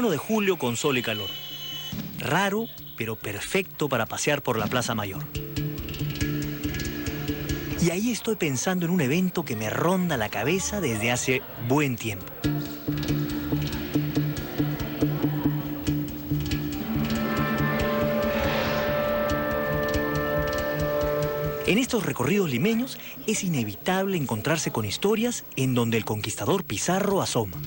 1 de julio con sol y calor. Raro, pero perfecto para pasear por la Plaza Mayor. Y ahí estoy pensando en un evento que me ronda la cabeza desde hace buen tiempo. En estos recorridos limeños es inevitable encontrarse con historias en donde el conquistador Pizarro asoma.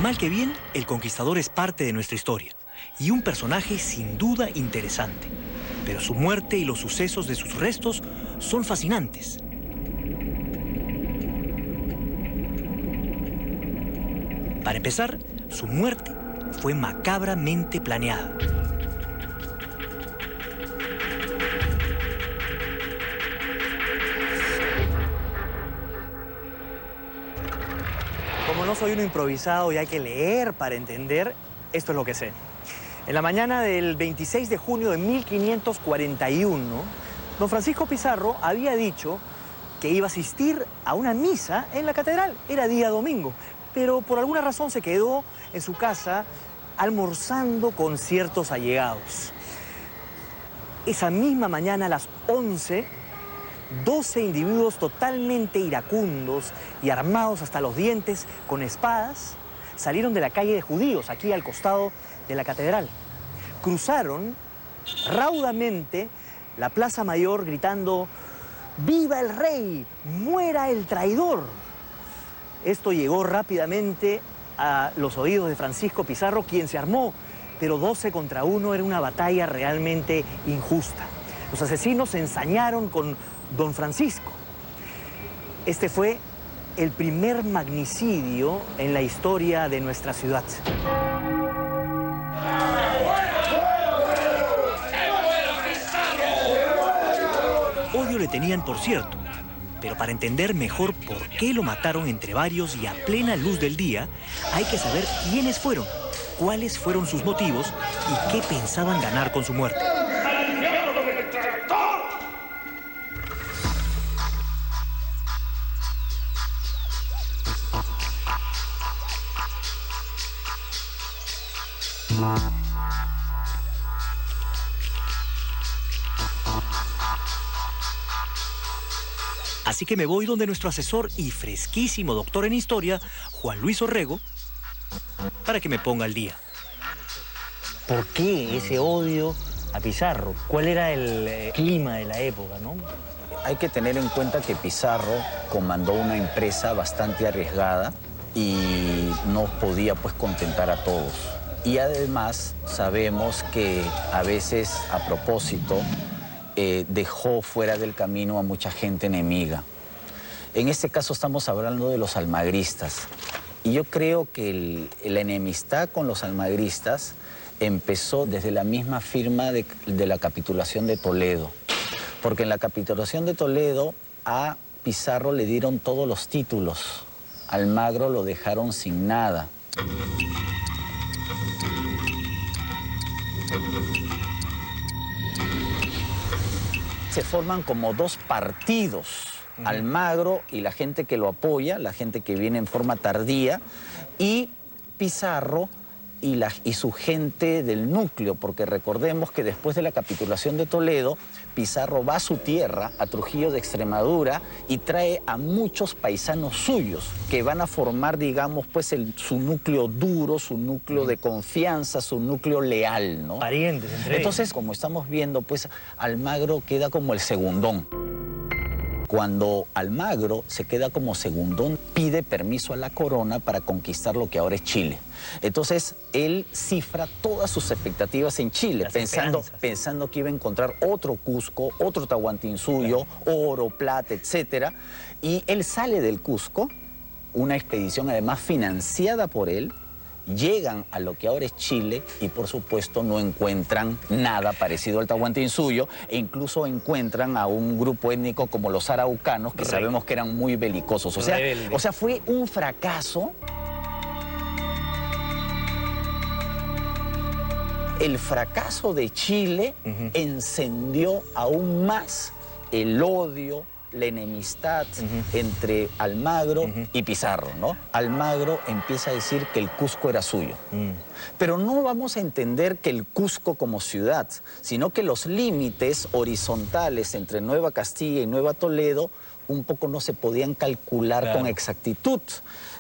Mal que bien, el conquistador es parte de nuestra historia y un personaje sin duda interesante. Pero su muerte y los sucesos de sus restos son fascinantes. Para empezar, su muerte fue macabramente planeada. Como no soy un improvisado y hay que leer para entender, esto es lo que sé. En la mañana del 26 de junio de 1541, don Francisco Pizarro había dicho que iba a asistir a una misa en la catedral. Era día domingo, pero por alguna razón se quedó en su casa almorzando con ciertos allegados. Esa misma mañana a las 11, 12 individuos totalmente iracundos y armados hasta los dientes con espadas salieron de la calle de Judíos, aquí al costado de la catedral. Cruzaron raudamente la Plaza Mayor gritando ¡Viva el rey! ¡Muera el traidor! Esto llegó rápidamente a los oídos de Francisco Pizarro, quien se armó, pero 12 contra 1 era una batalla realmente injusta. Los asesinos se ensañaron con don Francisco. Este fue el primer magnicidio en la historia de nuestra ciudad. Odio le tenían, por cierto, pero para entender mejor por qué lo mataron entre varios y a plena luz del día, hay que saber quiénes fueron, cuáles fueron sus motivos y qué pensaban ganar con su muerte. Así que me voy donde nuestro asesor y fresquísimo doctor en historia, Juan Luis Orrego, para que me ponga al día. ¿Por qué ese odio a Pizarro? ¿Cuál era el clima de la época, no? Hay que tener en cuenta que Pizarro comandó una empresa bastante arriesgada y no podía pues contentar a todos. Y además sabemos que a veces a propósito dejó fuera del camino a mucha gente enemiga. En este caso estamos hablando de los almagristas. Y yo creo que la enemistad con los almagristas empezó desde la misma firma de la capitulación de Toledo. Porque en la capitulación de Toledo a Pizarro le dieron todos los títulos. Almagro lo dejaron sin nada. Se forman como dos partidos, Almagro y la gente que lo apoya, la gente que viene en forma tardía, y Pizarro y su gente del núcleo, porque recordemos que después de la capitulación de Toledo, Pizarro va a su tierra, a Trujillo de Extremadura, y trae a muchos paisanos suyos que van a formar, digamos, pues su núcleo duro, su núcleo de confianza, su núcleo leal, ¿no? Parientes entre ellos. Entonces, como estamos viendo, pues Almagro queda como el segundón. Cuando Almagro se queda como segundón, pide permiso a la corona para conquistar lo que ahora es Chile. Entonces, él cifra todas sus expectativas en Chile, pensando que iba a encontrar otro Cusco, otro Tahuantinsuyo, oro, plata, etc. Y él sale del Cusco, una expedición además financiada por él, llegan a lo que ahora es Chile y por supuesto no encuentran nada parecido al Tahuantinsuyo e incluso encuentran a un grupo étnico como los araucanos que sabemos que eran muy belicosos. O sea, fue un fracaso. El fracaso de Chile encendió aún más el odio la enemistad entre Almagro y Pizarro, ¿no? Almagro empieza a decir que el Cusco era suyo. Pero no vamos a entender que el Cusco como ciudad, sino que los límites horizontales entre Nueva Castilla y Nueva Toledo un poco no se podían calcular con exactitud.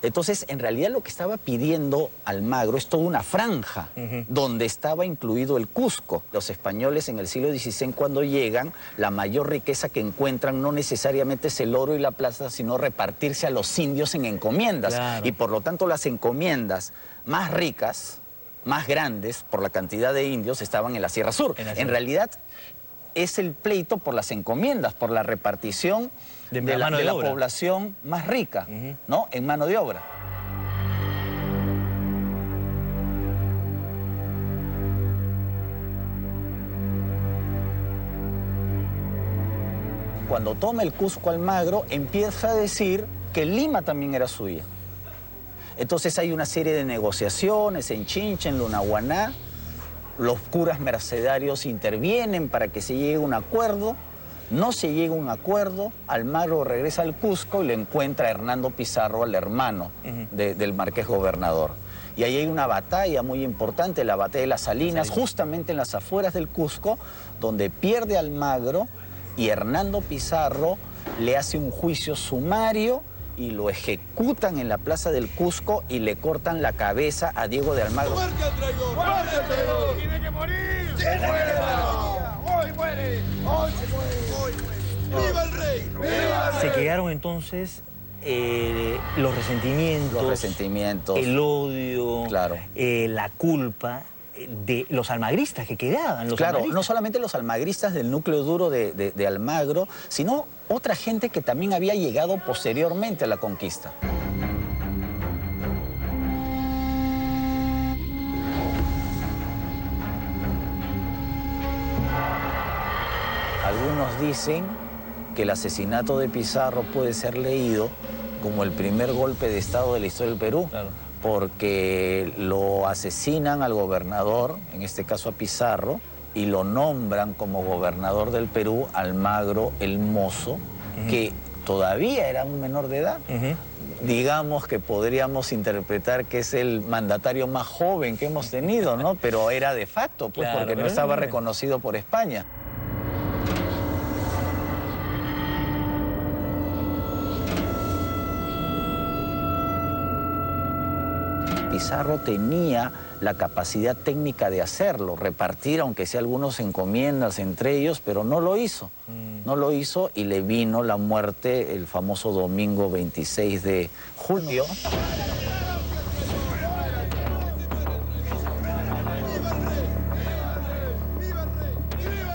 Entonces, en realidad lo que estaba pidiendo Almagro es toda una franja donde estaba incluido el Cusco. Los españoles en el siglo XVI, cuando llegan, la mayor riqueza que encuentran no necesariamente es el oro y la plata, sino repartirse a los indios en encomiendas. Y por lo tanto, las encomiendas más ricas, más grandes, por la cantidad de indios, estaban en la Sierra Sur. En realidad, es el pleito por las encomiendas, por la repartición de la población más rica, ¿no? En mano de obra. Cuando toma el Cusco Almagro, empieza a decir que Lima también era suya. Entonces hay una serie de negociaciones en Chincha, en Lunahuaná. Los curas mercedarios intervienen para que se llegue a un acuerdo. No se llega a un acuerdo, Almagro regresa al Cusco y le encuentra a Hernando Pizarro, al hermano del marqués gobernador. Y ahí hay una batalla muy importante, la batalla de las Salinas, justamente en las afueras del Cusco, donde pierde Almagro y Hernando Pizarro le hace un juicio sumario y lo ejecutan en la plaza del Cusco y le cortan la cabeza a Diego de Almagro. ¡Muerte al traidor! ¡Muerte al traidor! ¡Tiene que morir! ¡Se muere! ¡Hoy muere! ¡Hoy se muere! ¡Hoy muere! ¡Viva el rey! ¡Viva el rey! Se quedaron entonces los resentimientos, el odio, la culpa de los almagristas que quedaban. No solamente los almagristas del núcleo duro de Almagro, sino otra gente que también había llegado posteriormente a la conquista. Algunos dicen que el asesinato de Pizarro puede ser leído como el primer golpe de Estado de la historia del Perú, porque lo asesinan al gobernador, en este caso a Pizarro, y lo nombran como gobernador del Perú Almagro el Mozo, que todavía era un menor de edad. Digamos que podríamos interpretar que es el mandatario más joven que hemos tenido, ¿no? Pero era de facto, pues, porque no estaba reconocido por España. Pizarro tenía la capacidad técnica de hacerlo, repartir, aunque sea algunos encomiendas entre ellos, pero no lo hizo. No lo hizo y le vino la muerte el famoso domingo 26 de julio.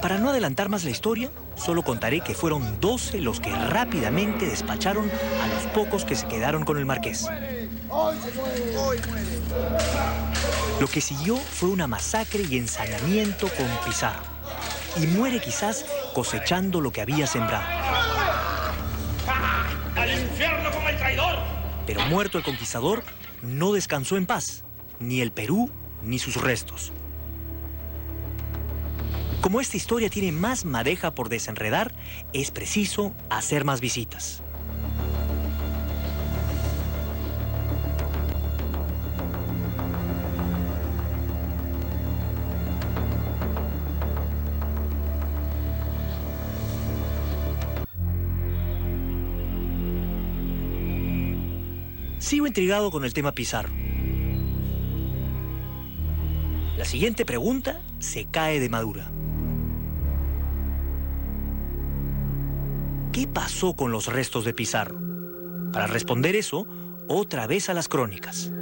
Para no adelantar más la historia, solo contaré que fueron 12 los que rápidamente despacharon a los pocos que se quedaron con el marqués. Lo que siguió fue una masacre y ensañamiento con Pizarro. Y muere quizás cosechando lo que había sembrado. ¡Al infierno con el traidor! Pero muerto el conquistador, no descansó en paz, ni el Perú ni sus restos. Como esta historia tiene más madeja por desenredar, es preciso hacer más visitas. Sigo intrigado con el tema Pizarro. La siguiente pregunta se cae de madura. ¿Qué pasó con los restos de Pizarro? Para responder eso, otra vez a las crónicas.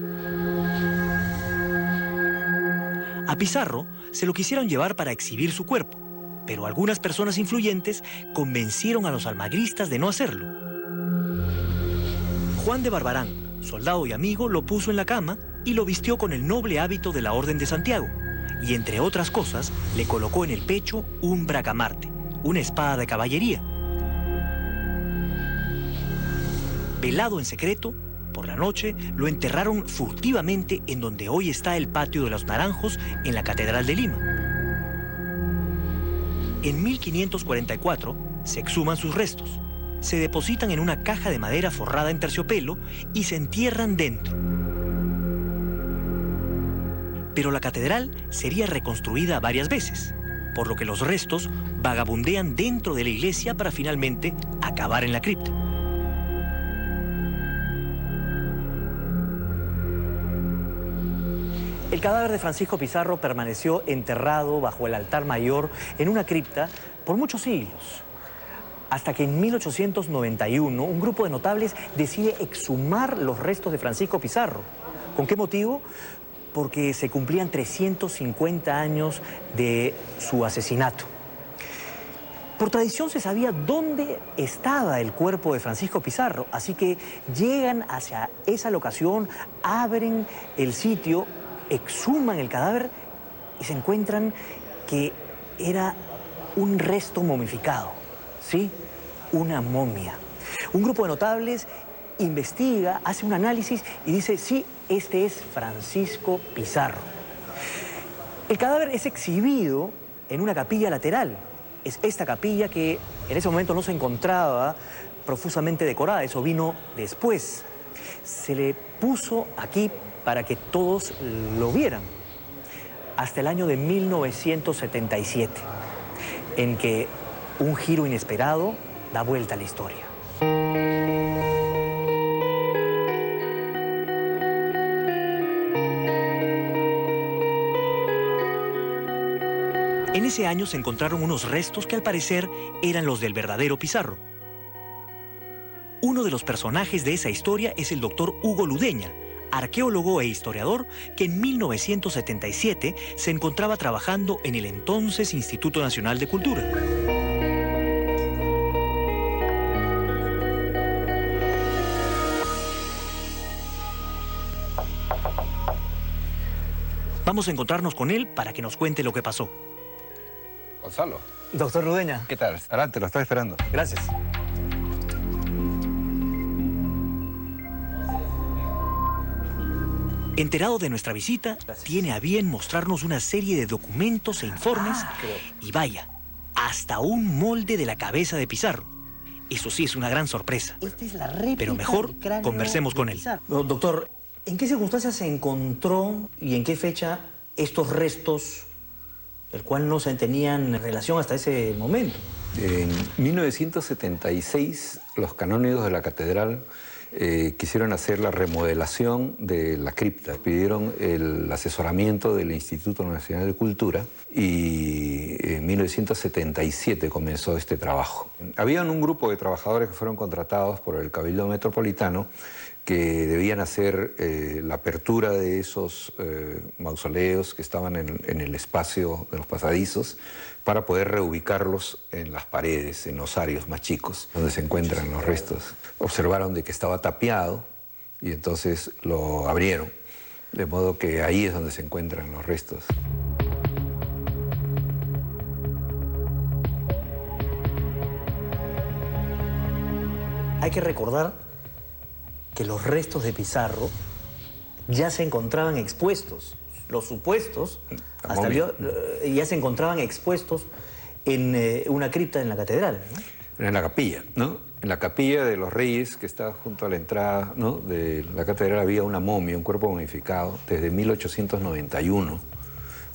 A Pizarro se lo quisieron llevar para exhibir su cuerpo, pero algunas personas influyentes convencieron a los almagristas de no hacerlo. Juan de Barbarán, soldado y amigo, lo puso en la cama y lo vistió con el noble hábito de la Orden de Santiago, y entre otras cosas le colocó en el pecho un bracamarte, una espada de caballería. Velado en secreto, por la noche lo enterraron furtivamente en donde hoy está el patio de los Naranjos en la Catedral de Lima. En 1544 se exhuman sus restos. se depositan en una caja de madera forrada en terciopelo y se entierran dentro. Pero la catedral sería reconstruida varias veces, por lo que los restos vagabundean dentro de la iglesia para finalmente acabar en la cripta. El cadáver de Francisco Pizarro permaneció enterrado bajo el altar mayor en una cripta por muchos siglos, hasta que en 1891 un grupo de notables decide exhumar los restos de Francisco Pizarro. ¿Con qué motivo? Porque se cumplían 350 años de su asesinato. Por tradición se sabía dónde estaba el cuerpo de Francisco Pizarro, así que llegan hacia esa locación, abren el sitio, exhuman el cadáver y se encuentran que era un resto momificado, ¿sí? Una momia. Un grupo de notables investiga, hace un análisis y dice, sí, este es Francisco Pizarro. El cadáver es exhibido en una capilla lateral. Es esta capilla que en ese momento no se encontraba profusamente decorada, eso vino después. Se le puso aquí para que todos lo vieran, hasta el año de 1977, en que un giro inesperado da vuelta a la historia. En ese año se encontraron unos restos que al parecer eran los del verdadero Pizarro. Uno de los personajes de esa historia es el doctor Hugo Ludeña, arqueólogo e historiador que en 1977 se encontraba trabajando en el entonces Instituto Nacional de Cultura. Vamos a encontrarnos con él para que nos cuente lo que pasó. Gonzalo. Doctor Ludeña. ¿Qué tal? Adelante, lo estoy esperando. Gracias. Enterado de nuestra visita, tiene a bien mostrarnos una serie de documentos e informes y vaya, hasta un molde de la cabeza de Pizarro. Eso sí es una gran sorpresa. Esta es la réplica. Pero mejor del cráneo conversemos de con él. Pizarro. Doctor, ¿en qué circunstancias se encontró y en qué fecha estos restos, el cual no se tenían relación hasta ese momento? En 1976, los canónigos de la catedral quisieron hacer la remodelación de la cripta. Pidieron el asesoramiento del Instituto Nacional de Cultura y en 1977 comenzó este trabajo. Habían un grupo de trabajadores que fueron contratados por el Cabildo Metropolitano que debían hacer la apertura de esos mausoleos que estaban en el espacio de los pasadizos para poder reubicarlos en las paredes, en los arios más chicos, donde se encuentran los restos. Observaron de que estaba tapiado y entonces lo abrieron, de modo que ahí es donde se encuentran los restos. Hay que recordar que los restos de Pizarro ya se encontraban expuestos, los supuestos, ya se encontraban expuestos en una cripta en la catedral, ¿no? En la capilla, ¿no? En la capilla de los Reyes, que está junto a la entrada, ¿no?, de la catedral, había una momia, un cuerpo momificado, desde 1891,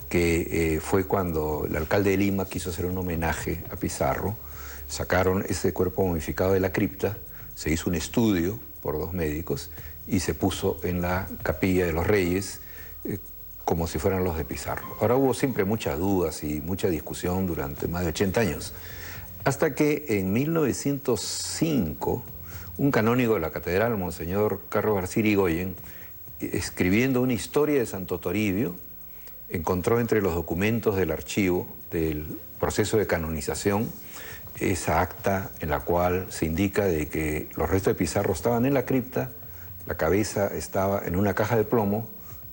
que fue cuando el alcalde de Lima quiso hacer un homenaje a Pizarro. Sacaron ese cuerpo momificado de la cripta, se hizo un estudio por dos médicos y se puso en la capilla de los Reyes como si fueran los de Pizarro. Ahora hubo siempre muchas dudas y mucha discusión durante más de 80 años, hasta que en 1905 un canónigo de la catedral, Monseñor Carlos García Irigoyen, escribiendo una historia de Santo Toribio, encontró entre los documentos del archivo del proceso de canonización esa acta en la cual se indica de que los restos de Pizarro estaban en la cripta, la cabeza estaba en una caja de plomo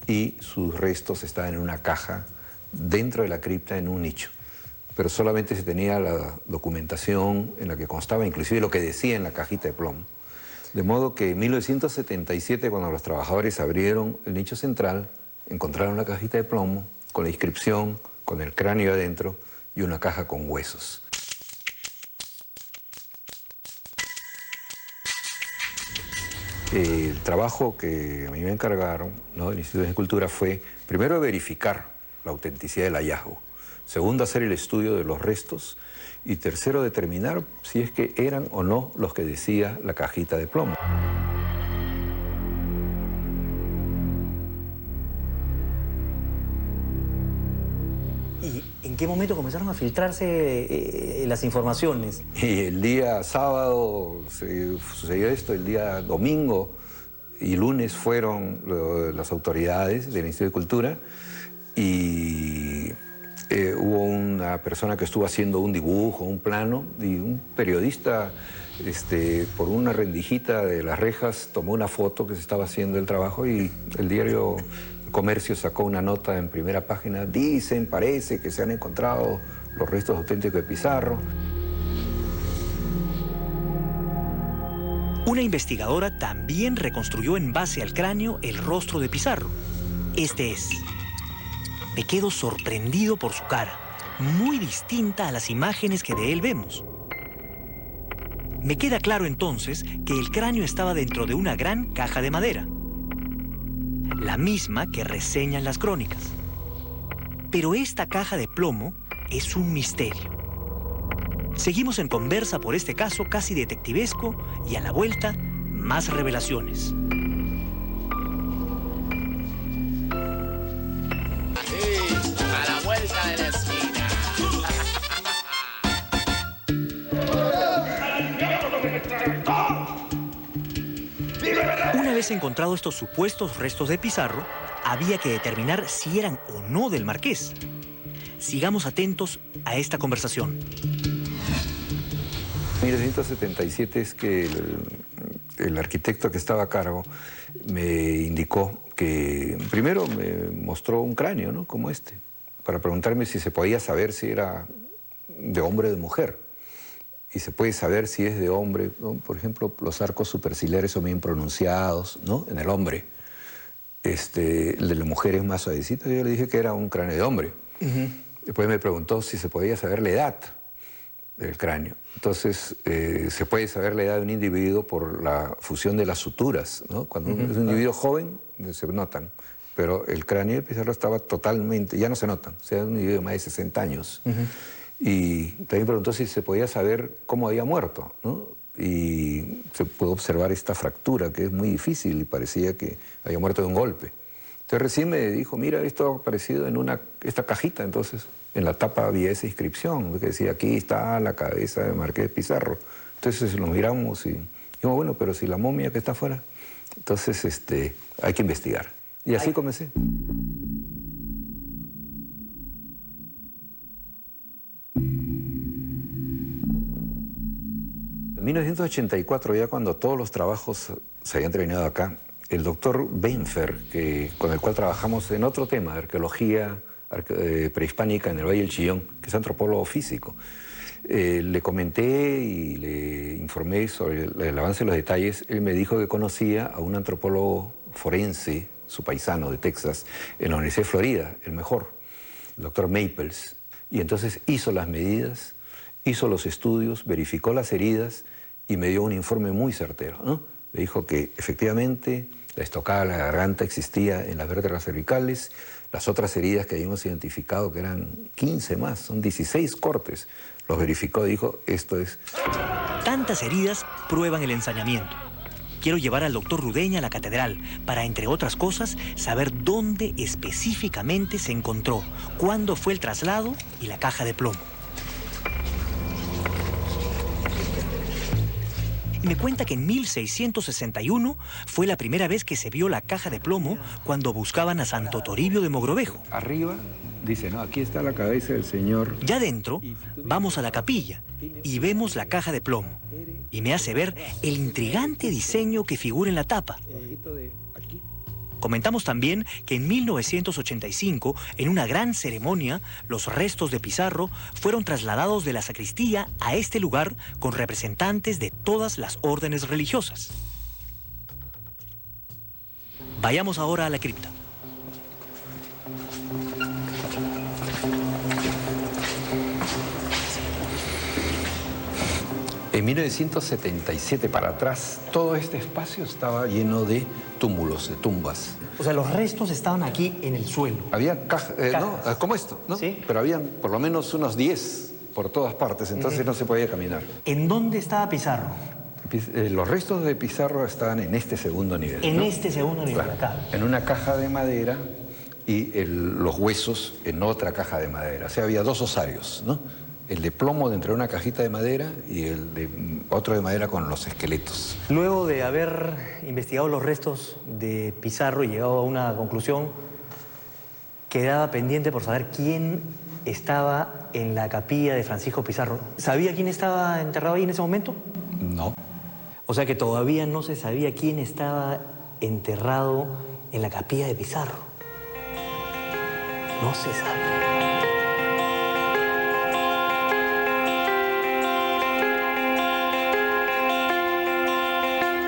y sus restos estaban en una caja dentro de la cripta en un nicho. Pero solamente se tenía la documentación en la que constaba inclusive lo que decía en la cajita de plomo. De modo que en 1977, cuando los trabajadores abrieron el nicho central, encontraron la cajita de plomo con la inscripción, con el cráneo adentro y una caja con huesos. El trabajo que a mí me encargaron, ¿no?, del Instituto de Escultura fue, primero, verificar la autenticidad del hallazgo. Segundo, hacer el estudio de los restos. Y tercero, determinar si es que eran o no los que decía la cajita de plomo. ¿Y en qué momento comenzaron a filtrarse las informaciones? Y el día sábado sucedió esto, el día domingo y lunes fueron las autoridades del Instituto de Cultura y hubo una persona que estuvo haciendo un dibujo, un plano, y un periodista, por una rendijita de las rejas, tomó una foto que se estaba haciendo el trabajo y el diario Comercio sacó una nota en primera página. Dicen, parece que se han encontrado los restos auténticos de Pizarro. Una investigadora también reconstruyó en base al cráneo el rostro de Pizarro. Este es. Me quedo sorprendido por su cara, muy distinta a las imágenes que de él vemos. Me queda claro entonces que el cráneo estaba dentro de una gran caja de madera, la misma que reseñan las crónicas. Pero esta caja de plomo es un misterio. Seguimos en conversa por este caso casi detectivesco y a la vuelta, más revelaciones. A la vuelta de la esquina. Una vez encontrados estos supuestos restos de Pizarro, había que determinar si eran o no del Marqués. Sigamos atentos a esta conversación. 1977 es que el arquitecto que estaba a cargo me indicó que primero me mostró un cráneo, ¿no?, como este, para preguntarme si se podía saber si era de hombre o de mujer. Y se puede saber si es de hombre, ¿no? Por ejemplo, los arcos superciliares son bien pronunciados, ¿no?, en el hombre. El de la mujer es más suavecito. Yo le dije que era un cráneo de hombre. Después me preguntó si se podía saber la edad del cráneo. Entonces, se puede saber la edad de un individuo por la fusión de las suturas, ¿no? Cuando es un individuo joven, se notan. Pero el cráneo de Pizarro estaba totalmente, ya no se notan. O sea, un individuo de más de 60 años. Y también preguntó si se podía saber cómo había muerto, ¿no? Y se pudo observar esta fractura, que es muy difícil y parecía que había muerto de un golpe. Entonces recién me dijo, mira, esto ha aparecido en esta cajita. Entonces, en la tapa había esa inscripción que decía, aquí está la cabeza de Marqués Pizarro. Entonces lo miramos y dijimos, bueno, pero si la momia que está afuera, entonces hay que investigar. Y así comencé. En 1984, ya cuando todos los trabajos se habían terminado acá, el doctor Benfer, con el cual trabajamos en otro tema, de arqueología prehispánica en el Valle del Chillón, que es antropólogo físico, le comenté y le informé sobre el avance de los detalles. Él me dijo que conocía a un antropólogo forense, su paisano de Texas, en la Universidad de Florida, el mejor, el doctor Maples. Y entonces hizo las medidas, hizo los estudios, verificó las heridas y me dio un informe muy certero, ¿no? Me dijo que efectivamente la estocada de la garganta existía en las vértebras cervicales, las otras heridas que habíamos identificado, que eran 15 más, son 16 cortes, los verificó y dijo, esto es... Tantas heridas prueban el ensañamiento. Quiero llevar al doctor Rudeña a la catedral para, entre otras cosas, saber dónde específicamente se encontró, cuándo fue el traslado y la caja de plomo. Y me cuenta que en 1661 fue la primera vez que se vio la caja de plomo cuando buscaban a Santo Toribio de Mogrovejo. Arriba dice, no, aquí está la cabeza del señor. Ya dentro, vamos a la capilla y vemos la caja de plomo. Y me hace ver el intrigante diseño que figura en la tapa. Comentamos también que en 1985, en una gran ceremonia, los restos de Pizarro fueron trasladados de la sacristía a este lugar con representantes de todas las órdenes religiosas. Vayamos ahora a la cripta. En 1977 para atrás, todo este espacio estaba lleno de túmulos, de tumbas. O sea, los restos estaban aquí en el suelo. Había cajas, ¿no? Como esto, ¿no? Sí. Pero habían por lo menos unos 10 por todas partes, entonces no se podía caminar. ¿En dónde estaba Pizarro? Los restos de Pizarro estaban en este segundo nivel. En ¿no? este segundo nivel, Claro, acá. en una caja de madera y los huesos en otra caja de madera. O sea, había dos osarios, ¿no? El de plomo dentro de una cajita de madera y el de otro de madera con los esqueletos. Luego de haber investigado los restos de Pizarro y llegado a una conclusión, quedaba pendiente por saber quién estaba en la capilla de Francisco Pizarro. ¿Sabía quién estaba enterrado ahí en ese momento? No. O sea que todavía no se sabía quién estaba enterrado en la capilla de Pizarro. No se sabía.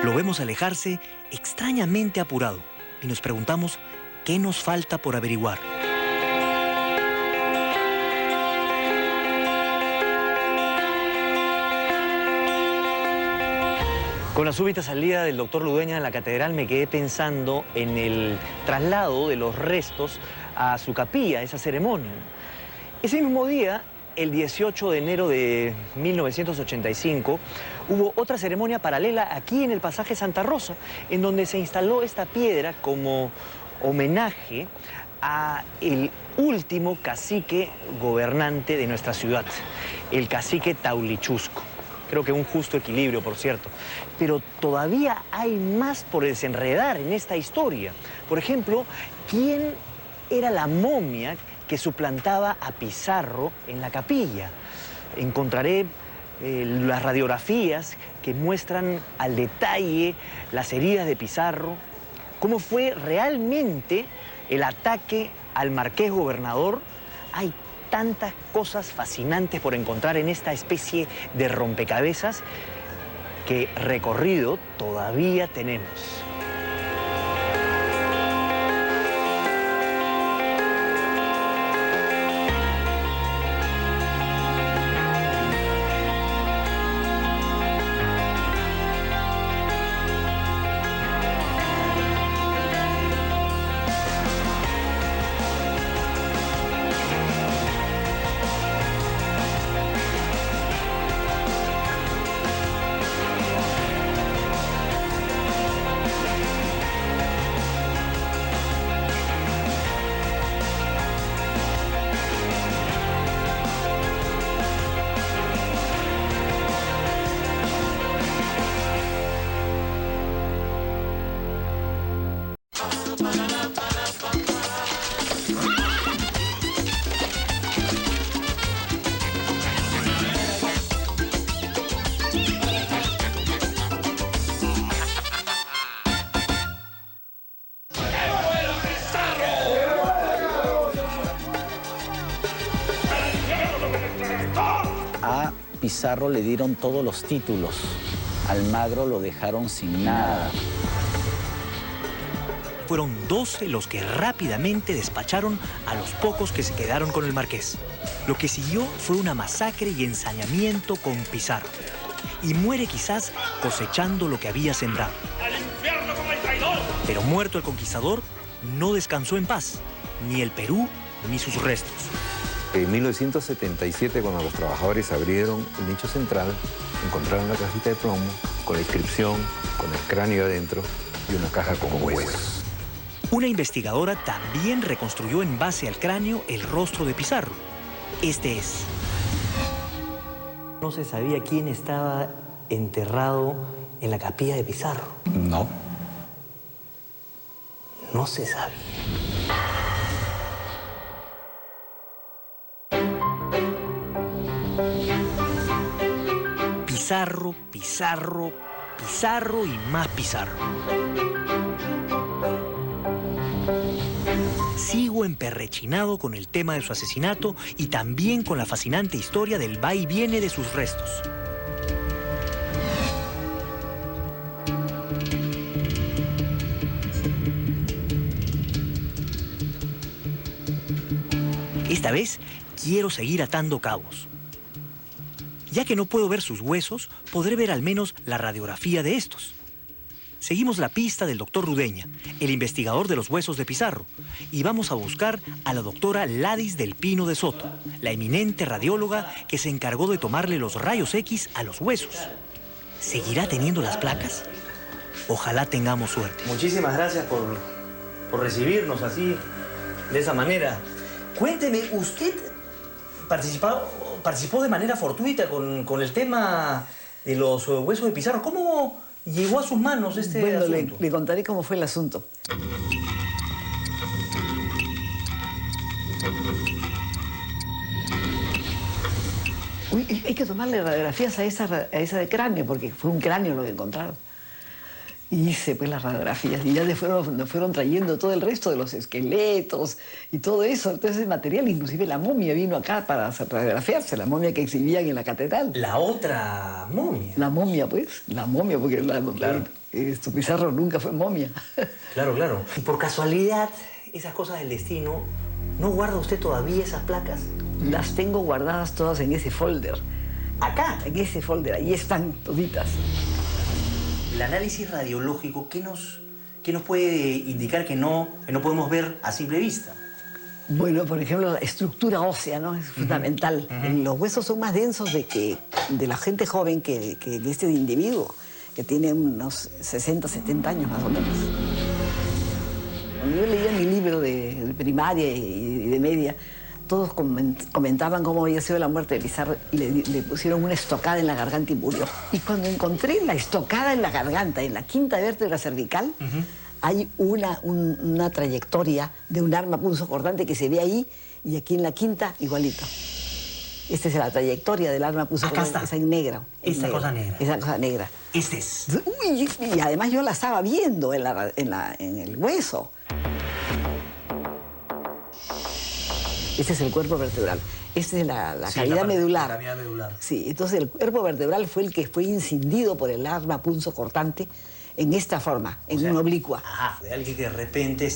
Lo vemos alejarse extrañamente apurado y nos preguntamos qué nos falta por averiguar. Con la súbita salida del doctor Ludueña de la catedral me quedé pensando en el traslado de los restos a su capilla, esa ceremonia. Ese mismo día, el 18 de enero de 1985, hubo otra ceremonia paralela aquí en el pasaje Santa Rosa, en donde se instaló esta piedra como homenaje a el último cacique gobernante de nuestra ciudad, el cacique Taulichusco. Creo que un justo equilibrio, por cierto. Pero todavía hay más por desenredar en esta historia. Por ejemplo, ¿quién era la momia que suplantaba a Pizarro en la capilla? Encontraré las radiografías que muestran al detalle las heridas de Pizarro, cómo fue realmente el ataque al marqués gobernador. Hay tantas cosas fascinantes por encontrar en esta especie de rompecabezas que recorrido todavía tenemos. A Pizarro le dieron todos los títulos. Almagro lo dejaron sin nada. Fueron 12 los que rápidamente despacharon a los pocos que se quedaron con el marqués. Lo que siguió fue una masacre y ensañamiento con Pizarro. Y muere quizás cosechando lo que había sembrado. ¡Al infierno con el traidor! Pero muerto el conquistador, no descansó en paz, ni el Perú ni sus restos. En 1977, cuando los trabajadores abrieron el nicho central, encontraron una cajita de plomo con la inscripción, con el cráneo adentro y una caja con huesos. Una investigadora también reconstruyó en base al cráneo el rostro de Pizarro. Este es. No se sabía quién estaba enterrado en la capilla de Pizarro. No. No se sabía. Pizarro, Pizarro, Pizarro y más Pizarro. Sigo emperrechinado con el tema de su asesinato y también con la fascinante historia del va y viene de sus restos. Esta vez quiero seguir atando cabos. Ya que no puedo ver sus huesos, podré ver al menos la radiografía de estos. Seguimos la pista del doctor Rudeña, el investigador de los huesos de Pizarro, y vamos a buscar a la doctora Ladis del Pino de Soto, la eminente radióloga que se encargó de tomarle los rayos X a los huesos. ¿Seguirá teniendo las placas? Ojalá tengamos suerte. Muchísimas gracias por recibirnos así, de esa manera. Cuénteme, ¿usted participó de manera fortuita con el tema de los huesos de Pizarro? ¿Cómo llegó a sus manos este asunto? Le contaré cómo fue el asunto. Uy, hay que tomarle radiografías a esa de cráneo, porque fue un cráneo lo que encontraron. Y hice pues las radiografías y ya nos fueron trayendo todo el resto de los esqueletos y todo eso. Entonces ese material, inclusive la momia vino acá para hacer radiografiarse, la momia que exhibían en la catedral. ¿La otra momia? La momia, pues. La momia, porque claro. Pizarro nunca fue momia. Claro, claro. Y por casualidad, esas cosas del destino, ¿no guarda usted todavía esas placas? Las tengo guardadas todas en ese folder. ¿Acá? En ese folder, ahí están toditas. El análisis radiológico, ¿qué nos puede indicar que no podemos ver a simple vista? Bueno, por ejemplo, la estructura ósea, ¿no? Es fundamental. Los huesos son más densos de la gente joven que de este individuo, que tiene unos 60, 70 años más o menos. Cuando yo leía mi libro de primaria y de media, todos comentaban cómo había sido la muerte de Pizarro y le pusieron una estocada en la garganta y murió. Y cuando encontré la estocada en la garganta, en la quinta vértebra cervical, hay una trayectoria de un arma punzocortante que se ve ahí y aquí en la quinta igualito. Esta es la trayectoria del arma punzocortante. Acá está. Esa en negra. Esa cosa negra. Esa cosa negra. Este es. Uy, y además yo la estaba viendo en el hueso. Este es el cuerpo vertebral. Esta es la cavidad medular. La cavidad medular. Sí, entonces el cuerpo vertebral fue el que fue incidido por el arma punzocortante en esta forma, en una oblicua. Ajá, de alguien que de repente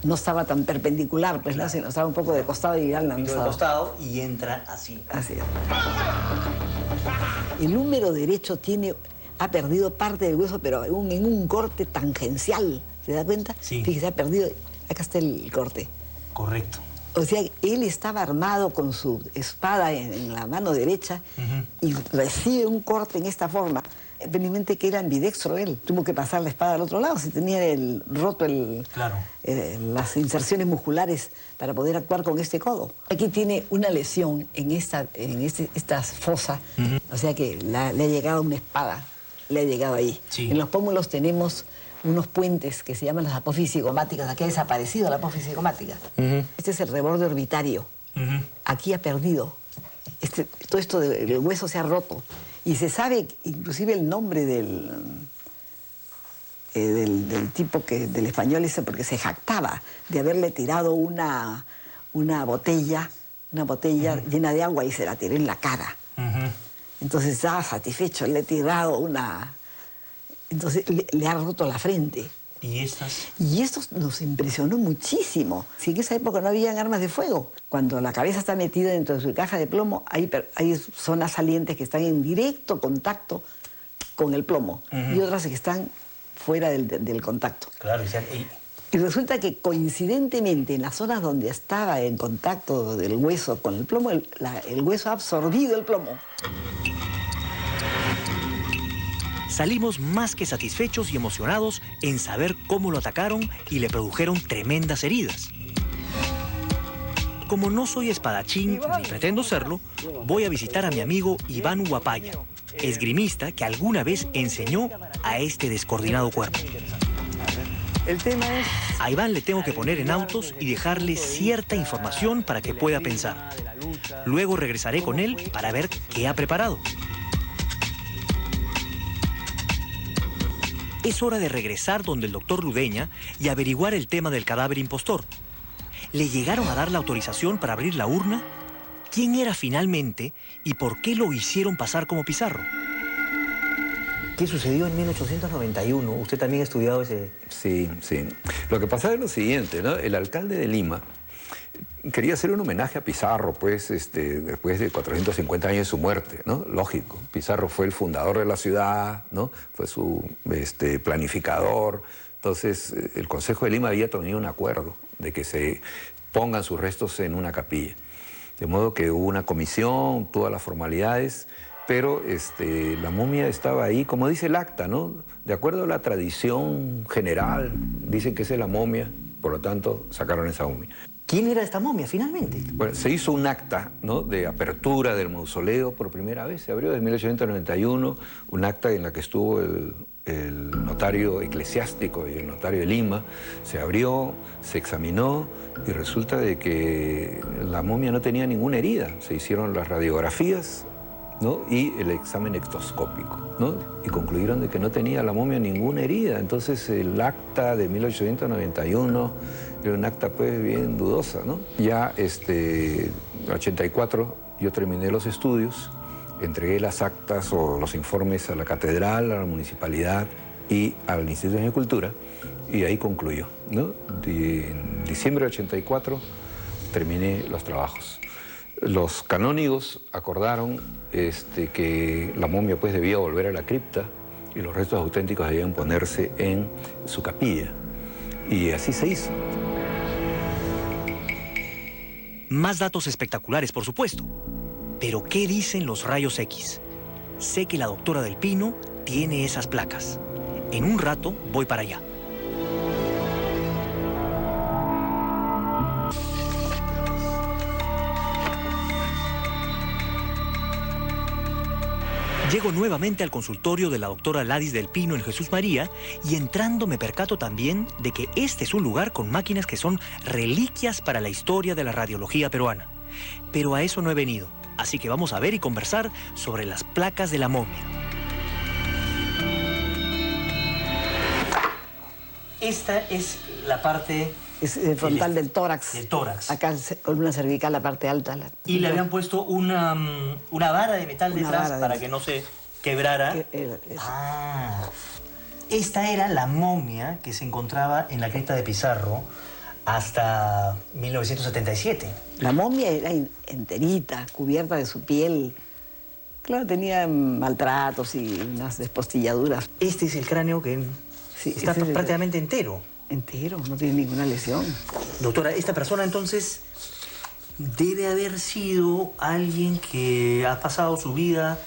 no estaba tan perpendicular, pues, claro, ¿no? Sino estaba un poco de costado y al de costado y entra así. Así es. El húmero derecho ha perdido parte del hueso, pero en un corte tangencial. ¿Se da cuenta? Sí. Fíjese, ha perdido. Acá está el corte. Correcto. O sea, él estaba armado con su espada en la mano derecha y recibe un corte en esta forma. Evidentemente que era ambidextro él. Tuvo que pasar la espada al otro lado, si tenía roto las inserciones musculares para poder actuar con este codo. Aquí tiene una lesión en esta fosa, o sea que le ha llegado una espada, le ha llegado ahí. Sí. En los pómulos tenemos unos puentes que se llaman las apófisis cigomáticas. Aquí ha desaparecido la apófisis cigomática. Este es el reborde orbitario. Aquí ha perdido. Todo esto del hueso se ha roto. Y se sabe inclusive el nombre del tipo del español ese, porque se jactaba de haberle tirado una botella llena de agua y se la tiró en la cara. Entonces estaba satisfecho, le he tirado una... Entonces le ha roto la frente. ¿Y estas? Y esto nos impresionó muchísimo. Si en esa época no habían armas de fuego. Cuando la cabeza está metida dentro de su caja de plomo, hay zonas salientes que están en directo contacto con el plomo y otras que están fuera del contacto. Claro, y resulta que coincidentemente en las zonas donde estaba en contacto del hueso con el plomo, el hueso ha absorbido el plomo. Salimos más que satisfechos y emocionados en saber cómo lo atacaron y le produjeron tremendas heridas. Como no soy espadachín ni pretendo serlo, voy a visitar a mi amigo Iván Huapaya, esgrimista que alguna vez enseñó a este descoordinado cuerpo. El tema es... A Iván le tengo que poner en autos y dejarle cierta información para que pueda pensar. Luego regresaré con él para ver qué ha preparado. Es hora de regresar donde el doctor Rudeña y averiguar el tema del cadáver impostor. ¿Le llegaron a dar la autorización para abrir la urna? ¿Quién era finalmente y por qué lo hicieron pasar como Pizarro? ¿Qué sucedió en 1891? ¿Usted también ha estudiado ese...? Sí, sí. Lo que pasaba es lo siguiente, ¿no? El alcalde de Lima quería hacer un homenaje a Pizarro, pues, después de 450 años de su muerte, ¿no? Lógico. Pizarro fue el fundador de la ciudad, ¿no? Fue su planificador. Entonces, el Consejo de Lima había tenido un acuerdo de que se pongan sus restos en una capilla. De modo que hubo una comisión, todas las formalidades, pero la momia estaba ahí, como dice el acta, ¿no? De acuerdo a la tradición general, dicen que esa es la momia, por lo tanto, sacaron esa momia. ¿Quién era esta momia finalmente? Bueno, se hizo un acta, ¿no?, de apertura del mausoleo por primera vez, se abrió en 1891, un acta en la que estuvo el notario eclesiástico y el notario de Lima, se abrió, se examinó y resulta de que la momia no tenía ninguna herida. Se hicieron las radiografías, ¿no?, y el examen ectoscópico, ¿no?, y concluyeron de que no tenía la momia ninguna herida. Entonces el acta de 1891 era un acta pues bien dudosa, ¿no? Ya en 84 yo terminé los estudios, entregué las actas o los informes a la catedral, a la municipalidad y al Instituto de Cultura, y ahí concluyó, ¿no? En diciembre de 84 terminé los trabajos. Los canónigos acordaron que la momia pues debía volver a la cripta y los restos auténticos debían ponerse en su capilla. Y así se hizo. Más datos espectaculares, por supuesto. Pero ¿qué dicen los rayos X? Sé que la doctora del Pino tiene esas placas. En un rato voy para allá. Llego nuevamente al consultorio de la doctora Ladis del Pino en Jesús María y entrando me percato también de que este es un lugar con máquinas que son reliquias para la historia de la radiología peruana. Pero a eso no he venido, así que vamos a ver y conversar sobre las placas de la momia. Esta es la parte... Es el frontal del tórax. Del tórax. Acá, columna cervical, la parte alta. Y le habían puesto una vara de metal detrás para que no se quebrara. Esta era la momia que se encontraba en la cripta de Pizarro hasta 1977. La momia era enterita, cubierta de su piel. Claro, tenía maltratos y unas despostilladuras. Este es el cráneo que está prácticamente entero. Entero, no tiene ninguna lesión. Doctora, esta persona entonces debe haber sido alguien que ha pasado su vida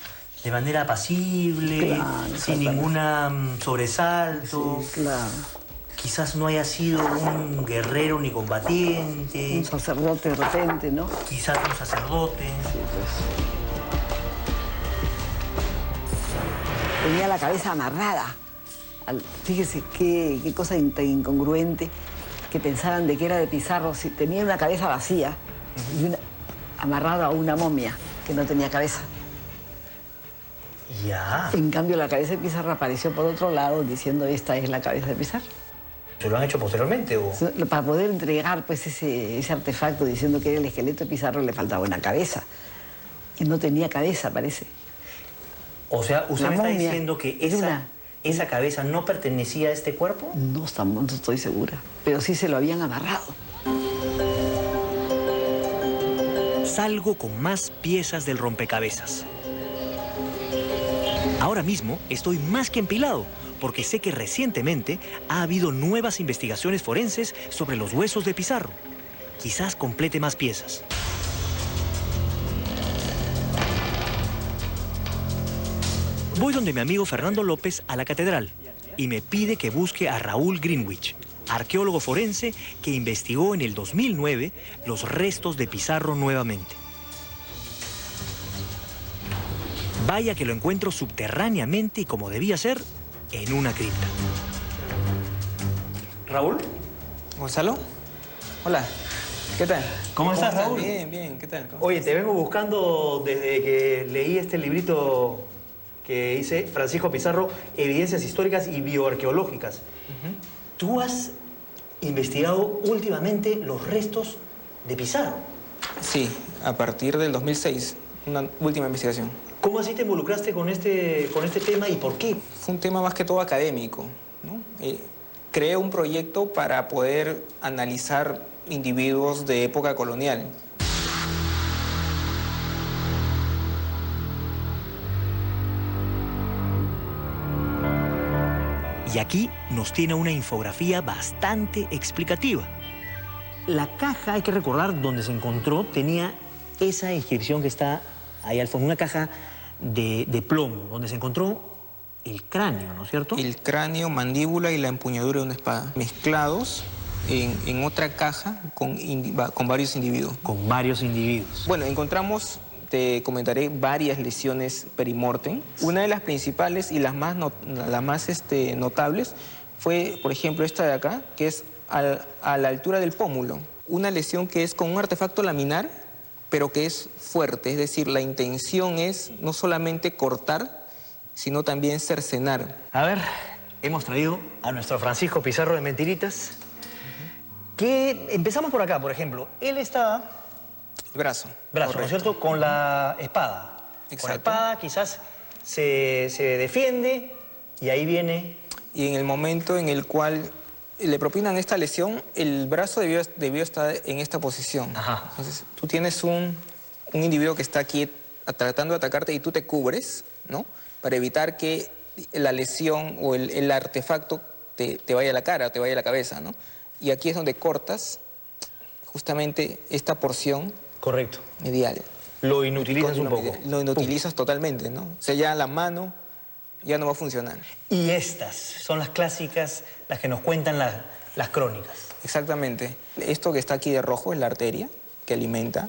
de manera apacible, sin ningún sobresalto. Sí, claro. Quizás no haya sido un guerrero ni combatiente. Un sacerdote de repente, ¿no? Quizás un sacerdote. Sí, pues. Tenía la cabeza amarrada. Fíjese qué cosa tan incongruente que pensaran de que era de Pizarro. Si tenía una cabeza vacía y amarrada a una momia que no tenía cabeza. Ya. En cambio, la cabeza de Pizarro apareció por otro lado diciendo esta es la cabeza de Pizarro. ¿Se lo han hecho posteriormente o...? Para poder entregar pues, ese artefacto diciendo que era el esqueleto de Pizarro le faltaba una cabeza. Y no tenía cabeza, parece. O sea, ¿usted me está diciendo que esa cabeza no pertenecía a este cuerpo? No estoy segura, pero sí se lo habían amarrado. Salgo con más piezas del rompecabezas. Ahora mismo estoy más que empilado, porque sé que recientemente ha habido nuevas investigaciones forenses sobre los huesos de Pizarro. Quizás complete más piezas. Voy donde mi amigo Fernando López a la catedral y me pide que busque a Raúl Greenwich, arqueólogo forense que investigó en el 2009 los restos de Pizarro nuevamente. Vaya que lo encuentro subterráneamente y como debía ser, en una cripta. ¿Raúl? ¿Gonzalo? Hola, ¿qué tal? ¿Cómo estás, Raúl? Bien, bien, ¿qué tal? Oye, te vengo buscando desde que leí este librito que hice Francisco Pizarro, Evidencias Históricas y Bioarqueológicas. Tú has investigado últimamente los restos de Pizarro. Sí, a partir del 2006, una última investigación. ¿Cómo así te involucraste con este tema y por qué? Fue un tema más que todo académico, ¿no? Creé un proyecto para poder analizar individuos de época colonial. Y aquí nos tiene una infografía bastante explicativa. La caja, hay que recordar, donde se encontró, tenía esa inscripción que está ahí al fondo, una caja de plomo, donde se encontró el cráneo, ¿no es cierto? El cráneo, mandíbula y la empuñadura de una espada, mezclados en otra caja con varios individuos. Con varios individuos. Bueno, encontramos, te comentaré, varias lesiones perimortem. Una de las principales y las más notables fue, por ejemplo, esta de acá, que es a la altura del pómulo. Una lesión que es con un artefacto laminar, pero que es fuerte. Es decir, la intención es no solamente cortar, sino también cercenar. A ver, hemos traído a nuestro Francisco Pizarro de Mentiritas. Que empezamos por acá, por ejemplo. Él estaba... Brazo, ¿no es cierto? Con la espada. Exacto. Con la espada quizás se defiende y ahí viene... Y en el momento en el cual le propinan esta lesión, el brazo debió estar en esta posición. Ajá. Entonces, tú tienes un individuo que está aquí tratando de atacarte y tú te cubres, ¿no? Para evitar que la lesión o el artefacto te vaya a la cara, te vaya a la cabeza, ¿no? Y aquí es donde cortas justamente esta porción. Correcto. Medial. Lo inutilizas un poco. Lo inutilizas totalmente, ¿no? O sea, ya la mano ya no va a funcionar. Y estas son las clásicas, las que nos cuentan las crónicas. Exactamente. Esto que está aquí de rojo es la arteria que alimenta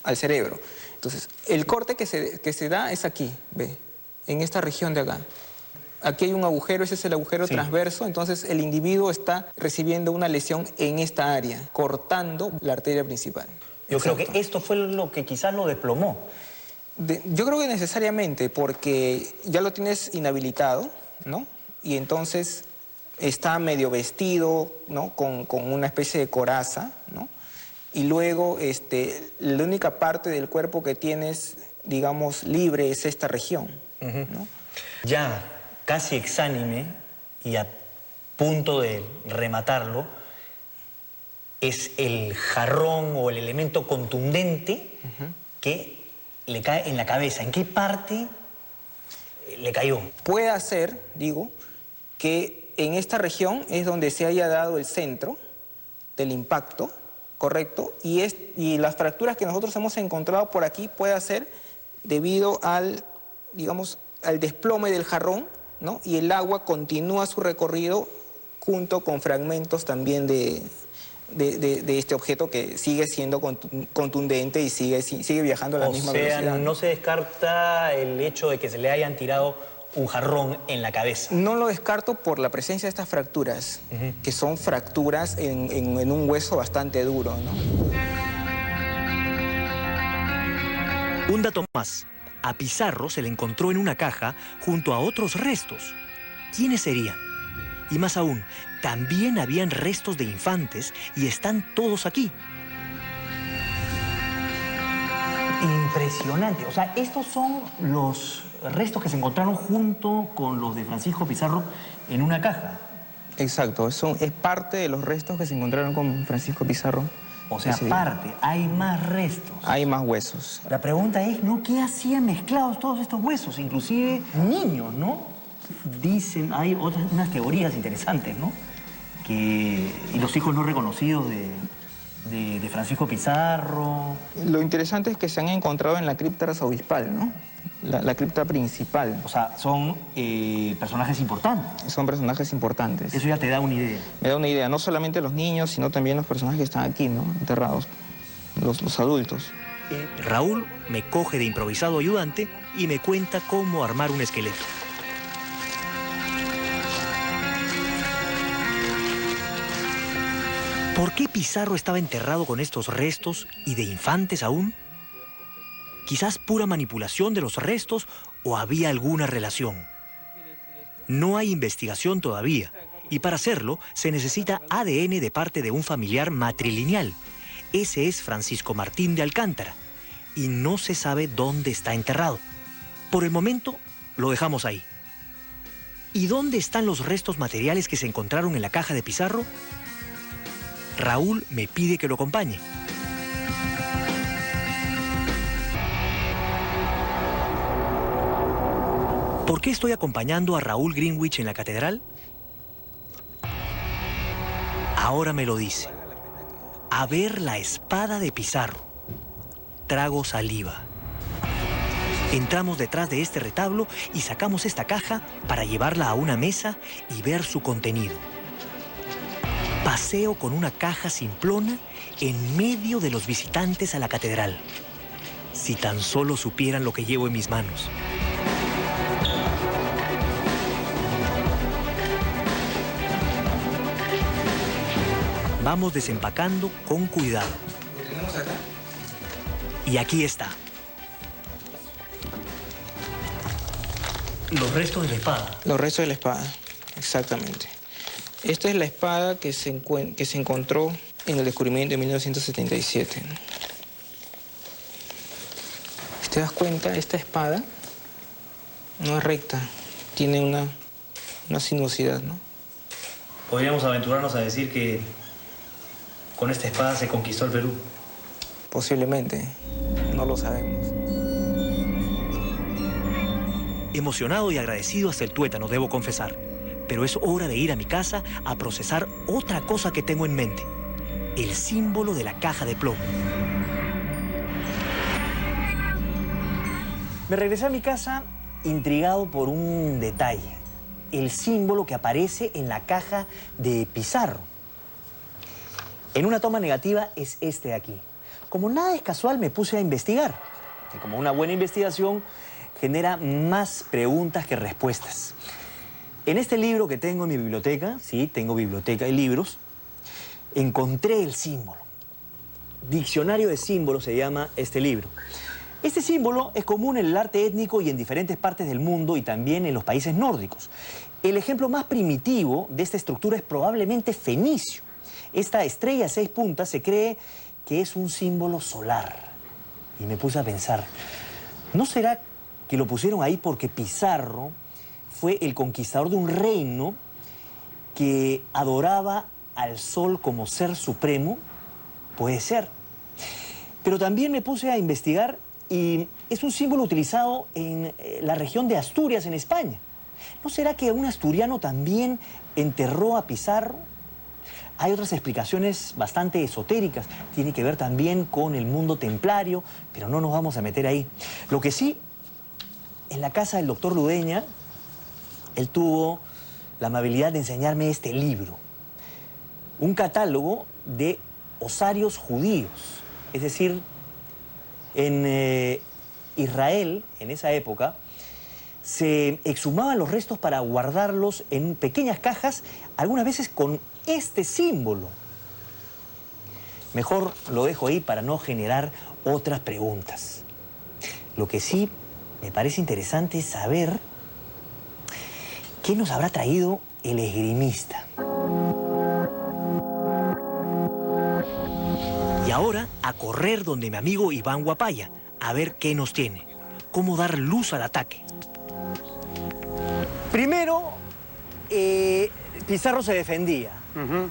al cerebro. Entonces, el corte que se da es aquí, ve, en esta región de acá. Aquí hay un agujero, ese es el agujero transverso, entonces el individuo está recibiendo una lesión en esta área, cortando la arteria principal. Yo creo que esto fue lo que quizás lo desplomó. Yo creo que necesariamente, porque ya lo tienes inhabilitado, ¿no? Y entonces está medio vestido, ¿no? Con una especie de coraza, ¿no? Y luego la única parte del cuerpo que tienes, digamos, libre es esta región, ¿no? Ya casi exánime y a punto de rematarlo, es el jarrón o el elemento contundente que le cae en la cabeza. ¿En qué parte le cayó? Puede ser, digo, que en esta región es donde se haya dado el centro del impacto, ¿correcto? Y las fracturas que nosotros hemos encontrado por aquí puede ser debido al, digamos, al desplome del jarrón, ¿no? Y el agua continúa su recorrido junto con fragmentos también de este objeto que sigue siendo contundente y sigue viajando a la misma velocidad. O sea, no se descarta el hecho de que se le hayan tirado un jarrón en la cabeza. No lo descarto por la presencia de estas fracturas, que son fracturas en un hueso bastante duro, ¿no? Un dato más. A Pizarro se le encontró en una caja junto a otros restos. ¿Quiénes serían? Y más aún, también habían restos de infantes y están todos aquí. Impresionante. O sea, estos son los restos que se encontraron junto con los de Francisco Pizarro en una caja. Exacto, eso es parte de los restos que se encontraron con Francisco Pizarro. O sea, aparte, hay más restos. Hay más huesos. La pregunta es, ¿no? ¿Qué hacían mezclados todos estos huesos? Inclusive niños, ¿no? Dicen, hay unas teorías interesantes, ¿no? Y los hijos no reconocidos de Francisco Pizarro. Lo interesante es que se han encontrado en la cripta arzobispal, ¿no? La cripta principal. O sea, son personajes importantes. Son personajes importantes. Eso ya te da una idea. Me da una idea, no solamente los niños, sino también los personajes que están aquí, ¿no? Enterrados, los adultos. Raúl me coge de improvisado ayudante y me cuenta cómo armar un esqueleto. ¿Por qué Pizarro estaba enterrado con estos restos y de infantes aún? Quizás pura manipulación de los restos o había alguna relación. No hay investigación todavía y para hacerlo se necesita ADN de parte de un familiar matrilineal. Ese es Francisco Martín de Alcántara y no se sabe dónde está enterrado. Por el momento lo dejamos ahí. ¿Y dónde están los restos materiales que se encontraron en la caja de Pizarro? Raúl me pide que lo acompañe. ¿Por qué estoy acompañando a Raúl Greenwich en la catedral? Ahora me lo dice. A ver la espada de Pizarro. Trago saliva. Entramos detrás de este retablo y sacamos esta caja para llevarla a una mesa y ver su contenido. Paseo con una caja simplona en medio de los visitantes a la catedral. Si tan solo supieran lo que llevo en mis manos. Vamos desempacando con cuidado. ¿Lo tenemos acá? Y aquí está. Los restos de la espada. Los restos de la espada, exactamente. Esta es la espada que se encontró en el descubrimiento de 1977. Si te das cuenta, esta espada no es recta, tiene una sinuosidad, ¿no? Podríamos aventurarnos a decir que con esta espada se conquistó el Perú. Posiblemente, no lo sabemos. Emocionado y agradecido hasta el tuétano, debo confesar. Pero es hora de ir a mi casa a procesar otra cosa que tengo en mente. El símbolo de la caja de plomo. Me regresé a mi casa intrigado por un detalle. El símbolo que aparece en la caja de Pizarro. En una toma negativa es este de aquí. Como nada es casual, me puse a investigar. Y como una buena investigación genera más preguntas que respuestas. En este libro que tengo en mi biblioteca, sí, tengo biblioteca de libros, encontré el símbolo. Diccionario de símbolos se llama este libro. Este símbolo es común en el arte étnico y en diferentes partes del mundo y también en los países nórdicos. El ejemplo más primitivo de esta estructura es probablemente fenicio. Esta estrella de 6 puntas se cree que es un símbolo solar. Y me puse a pensar, ¿no será que lo pusieron ahí porque Pizarro fue el conquistador de un reino que adoraba al sol como ser supremo? Puede ser. Pero también me puse a investigar y es un símbolo utilizado en la región de Asturias, en España. ¿No será que un asturiano también enterró a Pizarro? Hay otras explicaciones bastante esotéricas. Tiene que ver también con el mundo templario, pero no nos vamos a meter ahí. Lo que sí, en la casa del doctor Ludeña, él tuvo la amabilidad de enseñarme este libro. Un catálogo de osarios judíos. Es decir, en Israel, en esa época, se exhumaban los restos para guardarlos en pequeñas cajas, algunas veces con este símbolo. Mejor lo dejo ahí para no generar otras preguntas. Lo que sí me parece interesante es saber qué nos habrá traído el esgrimista. Y ahora a correr donde mi amigo Iván Guapaya, a ver qué nos tiene. Cómo dar luz al ataque. Primero, Pizarro se defendía.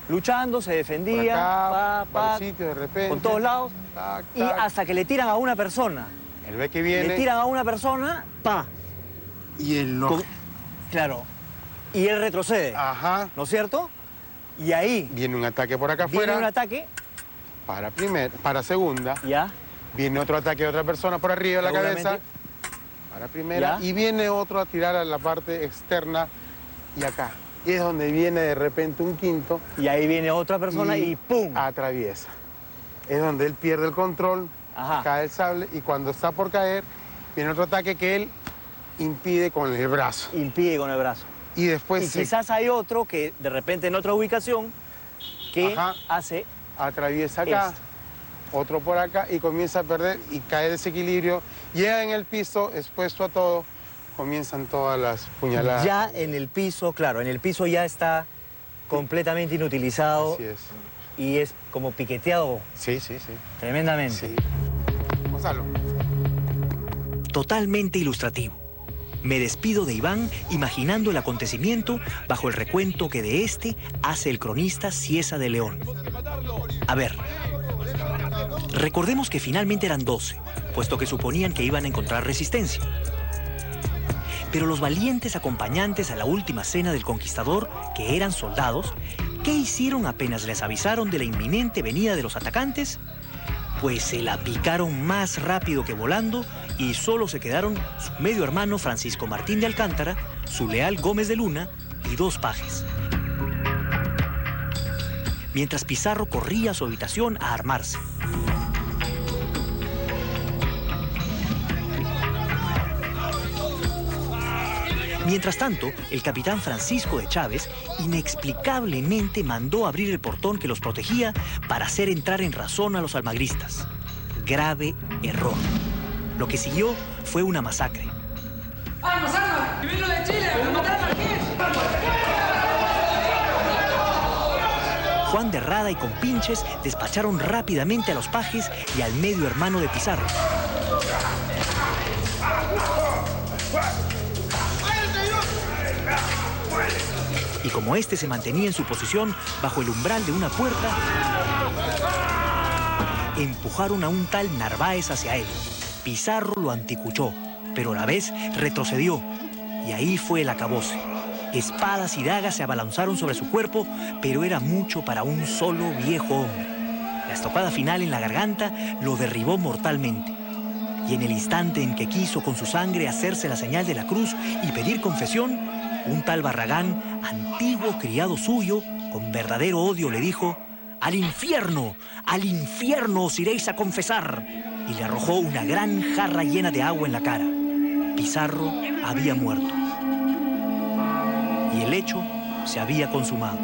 Luchando, se defendía, Por acá, por el sitio, de repente. por todos lados. Tac, Y tac. hasta que le tiran a una persona. Él ve que viene. Le tiran a una persona, ¡pa! Y él no. Claro. Y él retrocede, Ajá. ¿no es cierto? Y ahí Viene un ataque por acá viene afuera. un ataque, Para segunda. ya, Viene otro ataque de otra persona por arriba de la cabeza. Seguramente. Para primera. Ya. Y viene otro a tirar a la parte externa y acá. Y es donde viene de repente un quinto. y ahí viene otra persona y ¡pum! Atraviesa. Es donde él pierde el control, Ajá. cae el sable y cuando está por caer, viene otro ataque que él impide con el brazo. Impide con el brazo. Y después Y se quizás hay otro que de repente en otra ubicación que Ajá. hace atraviesa acá, esto. otro por acá y comienza a perder y cae desequilibrio. Llega en el piso, expuesto a todo, comienzan todas las puñaladas. ya en el piso, claro, en el piso ya está completamente inutilizado Así es. y es como piqueteado Sí, sí, sí. tremendamente. Sí. Gonzalo. Totalmente ilustrativo. Me despido de Iván imaginando el acontecimiento bajo el recuento que de este hace el cronista Ciesa de León. A ver, recordemos que finalmente eran 12, puesto que suponían que iban a encontrar resistencia. Pero los valientes acompañantes a la última cena del conquistador, que eran soldados, ¿qué hicieron apenas les avisaron de la inminente venida de los atacantes? Pues se la picaron más rápido que volando y solo se quedaron su medio hermano Francisco Martín de Alcántara, su leal Gómez de Luna y 2 pajes. Mientras Pizarro corría a su habitación a armarse. Mientras tanto, el capitán Francisco de Chávez inexplicablemente mandó abrir el portón que los protegía para hacer entrar en razón a los almagristas. Grave error. Lo que siguió fue una masacre. ¡Armas, armas! ¡Que vino de Chile! ¡A matar al marqués! Juan de Rada y compinches despacharon rápidamente a los pajes y al medio hermano de Pizarro. Y como este se mantenía en su posición bajo el umbral de una puerta, empujaron a un tal Narváez hacia él. Pizarro lo anticuchó, pero a la vez retrocedió. Y ahí fue el acabose. Espadas y dagas se abalanzaron sobre su cuerpo, pero era mucho para un solo viejo hombre. La estopada final en la garganta lo derribó mortalmente. Y en el instante en que quiso con su sangre hacerse la señal de la cruz y pedir confesión, un tal Barragán, antiguo criado suyo, con verdadero odio le dijo: al infierno os iréis a confesar. Y le arrojó una gran jarra llena de agua en la cara. Pizarro había muerto. Y el hecho se había consumado.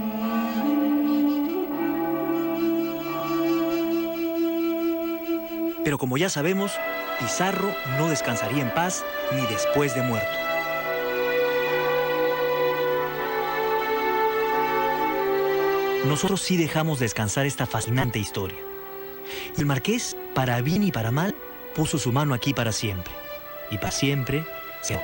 Pero como ya sabemos, Pizarro no descansaría en paz ni después de muerto. Nosotros sí dejamos descansar esta fascinante historia. Y el marqués, para bien y para mal, puso su mano aquí para siempre. Y para siempre se